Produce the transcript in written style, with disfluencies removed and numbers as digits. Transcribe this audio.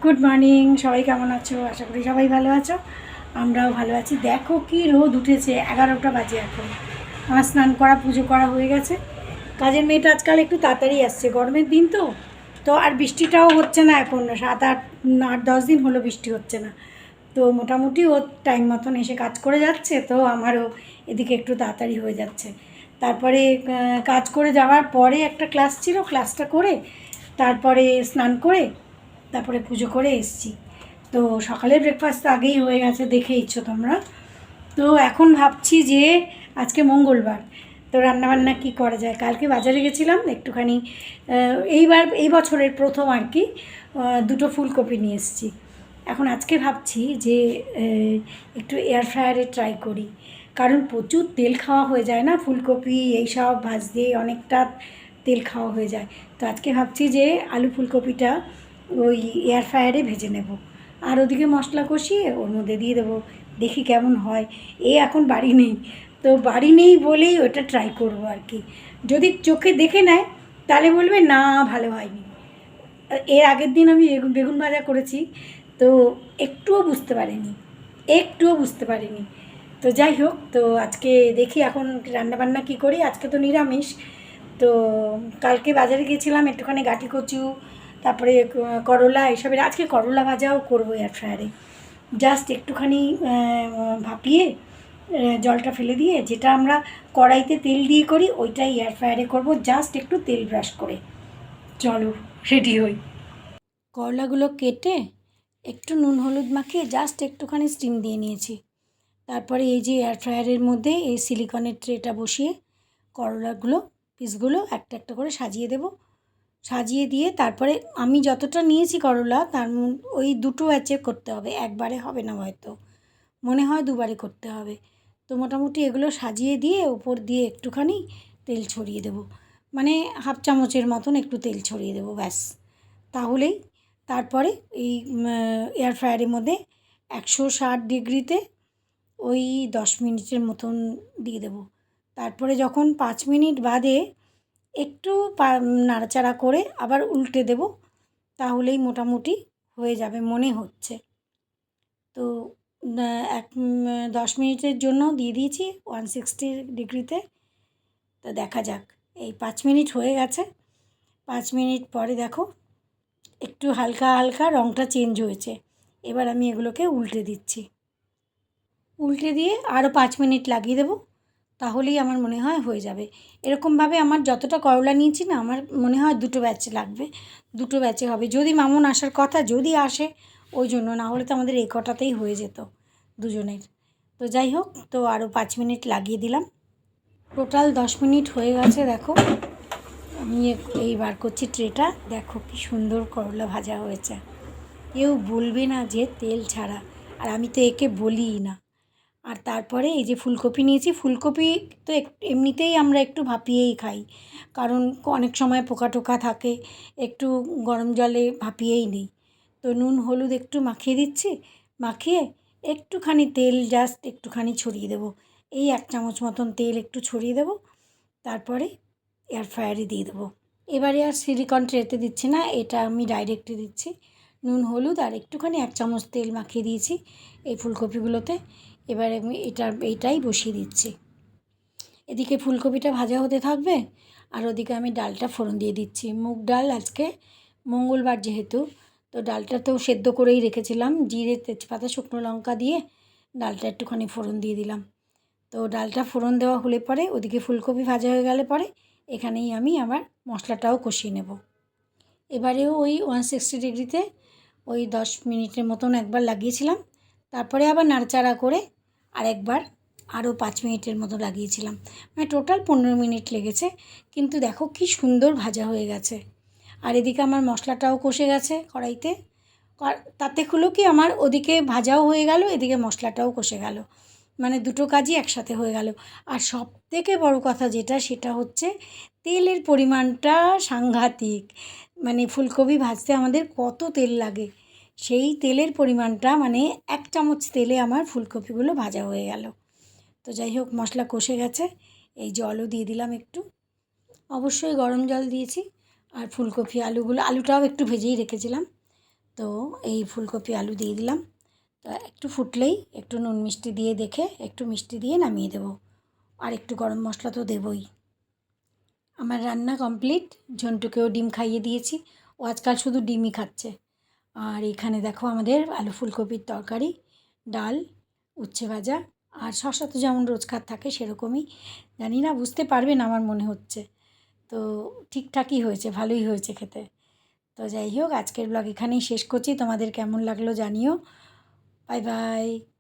Good morning, সবাই কেমন আছো? আশা করি সবাই ভালো আছো। আমরাও ভালো আছি। দেখো কি রোদ উঠেছে, 11টা বাজে এখন। আমার স্নান করা পুজো করা হয়ে গেছে। কাজের মেয়েটা আজকাল একটু তাড়াতাড়ি আসছে, গরমের দিন তো তো আর বৃষ্টিটাও হচ্ছে না এখন, 7 8 8 10 দিন হলো বৃষ্টি হচ্ছে না। তো মোটামুটি ও টাইম মতন এসে কাজ করে যাচ্ছে, তো আমারও এদিকে একটু তাড়াতাড়ি হয়ে যাচ্ছে। তারপরে কাজ করে যাওয়ার পরে একটা ক্লাস ছিল, ক্লাসটা করে তারপরে স্নান করে তারপরে পুজো করে এসেছি। তো সকালের ব্রেকফাস্ট আগেই হয়ে গেছে, দেখেইছো তোমরা। তো এখন ভাবছি যে আজকে মঙ্গলবার, তো রান্নাবান্না কি করা যায়। কালকে বাজারে গেছিলাম একটুখানি, এই বছরের প্রথম আর কি, দুটো ফুলকপি নিয়ে এসেছি। এখন আজকে ভাবছি যে একটু এয়ার ফ্রায়ারে ট্রাই করি, কারণ প্রচুর তেল খাওয়া হয়ে যায় না, ফুলকপি এইসব ভাজতে অনেকটা তেল খাওয়া হয়ে যায়। তো আজকে ভাবছি যে আলু ফুলকপিটা ওই এয়ার ফ্রায়ারে ভেজে নেব, আর ওদিকে মশলা কষিয়ে ওর মধ্যে দিয়ে দেবো, দেখি কেমন হয়। এখন বাড়ি নেই, তো বাড়ি নেই বলেই ওটা ট্রাই করব আর কি। যদি চোখে দেখে নেয় তাহলে বলবে না ভালো হয়নি। এর আগের দিন আমি বেগুন ভাজা করেছি, তো একটুও বুঝতে পারিনি। তো যাই হোক, তো আজকে দেখি এখন রান্নাবান্না কী করি। আজকে তো নিরামিষ। তো কালকে বাজারে গিয়েছিলাম একটুখানি গাঁটি কচু, তারপরে করলা, এসবের আজকে করলা ভাজাও করবো এয়ার ফ্রায়ারে। জাস্ট একটুখানি ভাপিয়ে জলটা ফেলে দিয়ে, যেটা আমরা কড়াইতে তেল দিয়ে করি ওইটাই এয়ার ফ্রায়ারে করবো, জাস্ট একটু তেল ব্রাশ করে। চলো রেডি হই। করলাগুলো কেটে একটু নুন হলুদ মাখিয়ে জাস্ট একটুখানি স্টিম দিয়ে নিয়েছি। তারপরে এই যে এয়ার ফ্রায়ারের মধ্যে এই সিলিকনের ট্রেটা বসিয়ে করলাগুলো পিসগুলো একটা একটা করে সাজিয়ে দেব। সাজিয়ে দিয়ে তারপরে আমি যতটা নিয়েছি করলা তার ওই দুটো ব্যাচে করতে হবে, একবারে হবে না হয়তো, মনে হয় দুবারে করতে হবে। তো মোটামুটি এগুলো সাজিয়ে দিয়ে ওপর দিয়ে একটুখানি তেল ছড়িয়ে দেব, মানে হাফ চামচের মতন একটু তেল ছড়িয়ে দেবো, ব্যাস। তাহলেই তারপরে এই এয়ার ফ্রায়ারের মধ্যে 160 ডিগ্রিতে ওই 10 মিনিটের মতন দিয়ে দেবো। তারপরে যখন 5 মিনিট বাদে একটু নাড়াচাড়া করে আবার উল্টে দেব, তাহলেই মোটামুটি হয়ে যাবে মনে হচ্ছে। তো এক 10 মিনিটের জন্য দিয়ে দিয়েছি 160 ডিগ্রিতে। তো দেখা যাক, এই 5 মিনিট হয়ে গেছে। 5 মিনিট পরে দেখো একটু হালকা হালকা রঙটা চেঞ্জ হয়েছে। এবার আমি এগুলোকে উল্টে দিচ্ছি, উল্টে দিয়ে আরও 5 মিনিট লাগিয়ে দেবো, তাহলেই আমার মনে হয় হয়ে যাবে। এরকমভাবে আমার যতটা করলা নিয়েছি না, আমার মনে হয় দুটো ব্যাচে লাগবে, দুটো ব্যাচে হবে। যদি মামুন আসার কথা, যদি আসে ওই জন্য, না হলে তো আমাদের এই কটাতেই হয়ে যেত দুজনের। তো যাই হোক, তো আরও 5 মিনিট লাগিয়ে দিলাম। টোটাল 10 মিনিট হয়ে গেছে। দেখো আমি এই বার করছি ট্রেটা, দেখো কি সুন্দর করলা ভাজা হয়েছে। কেউ বলবে না যে তেল ছাড়া, আর আমি তো একে বলিই না। আর তারপরে এই যে ফুলকপি নিয়েছি, ফুলকপি তো এমনিতেই আমরা একটু ভাপিয়েই খাই, কারণ অনেক সময় পোকা টোকা থাকে, একটু গরম জলে ভাপিয়েই নিই। তো নুন হলুদ একটু মাখিয়ে দিচ্ছি, মাখিয়ে একটুখানি তেল জাস্ট একটুখানি ছড়িয়ে দেবো, এই 1 চামচ মতন তেল একটু ছড়িয়ে দেবো। তারপরে এয়ার ফ্রায়ারে দিয়ে দেবো। এবারে আর সিলিকন ট্রেতে দিচ্ছি না, এটা আমি ডাইরেক্টই দিচ্ছি। নুন হলুদ আর একটুখানি 1 চামচ তেল মাখিয়ে দিয়েছি এই ফুলকপিগুলোতে। এবারে আমি এইটাই বসিয়ে দিচ্ছি। এদিকে ফুলকপিটা ভাজা হতে থাকবে, আর ওদিকে আমি ডালটা ফোড়ন দিয়ে দিচ্ছি। মুগ ডাল, আজকে মঙ্গলবার যেহেতু, তো ডালটা তো সেদ্ধ করেই রেখেছিলাম, জিরে তেজপাতা শুকনো লঙ্কা দিয়ে ডালটা একটুখানি ফোড়ন দিয়ে দিলাম। তো ডালটা ফোড়ন দেওয়া হলে পরে ওদিকে ফুলকপি ভাজা হয়ে গেলে পরে এখানেই আমি আবার মশলাটাও কষিয়ে নেব। এবারেও ওই 160 ডিগ্রিতে ওই 10 মিনিটের মতন একবার লাগিয়েছিলাম, তারপরে আবার নাড়াচাড়া করে আরেকবার আরও 5 মিনিটের মতো লাগিয়েছিলাম, মানে টোটাল 15 মিনিট লেগেছে। কিন্তু দেখো কি সুন্দর ভাজা হয়ে গেছে। আর এদিকে আমার মশলাটাও কষে গেছে কড়াইতে, তাতে হলো কি আমার ওদিকে ভাজাও হয়ে গেল, এদিকে মশলাটাও কষে গেল, মানে দুটো কাজই একসাথে হয়ে গেল। আর সবথেকে বড় কথা যেটা, সেটা হচ্ছে তেলের পরিমাণটা সাংঘাতিক। মানে ফুলকপি ভাজতে আমাদের কত তেল লাগে, সেই তেলের পরিমাণটা, মানে 1 চামচ তেলে আমার ফুলকপিগুলো ভাজা হয়ে গেল। তো যাই হোক, মশলা কষে গেছে, এই জলও দিয়ে দিলাম একটু, অবশ্যই গরম জল দিয়েছি। আর ফুলকপি আলুটাও একটু ভেজেই রেখেছিলাম। তো এই ফুলকপি আলু দিয়ে দিলাম। তো একটু ফুটলেই একটু নুন মিষ্টি দিয়ে দেখে একটু মিষ্টি দিয়ে নামিয়ে দেবো। আর একটু গরম মশলা তো দেবই। আমার রান্না কমপ্লিট। ঝন্টুকেও ডিম খাইয়ে দিয়েছি, ও আজকাল শুধু ডিমই খাচ্ছে। আর এখানে দেখো আমাদের আলু ফুলকপির তরকারি, ডাল, উচ্ছে ভাজা আর শসা তো যেমন রোজকার থাকে সেরকমই। জানি না বুঝতে পারবেন আমার মনে হচ্ছে। তো ঠিকঠাকই হয়েছে, ভালোই হয়েছে খেতে। তো যাই হোক, আজকের ব্লগ এখানেই শেষ করছি। তোমাদের কেমন লাগলো জানিও। Bye bye.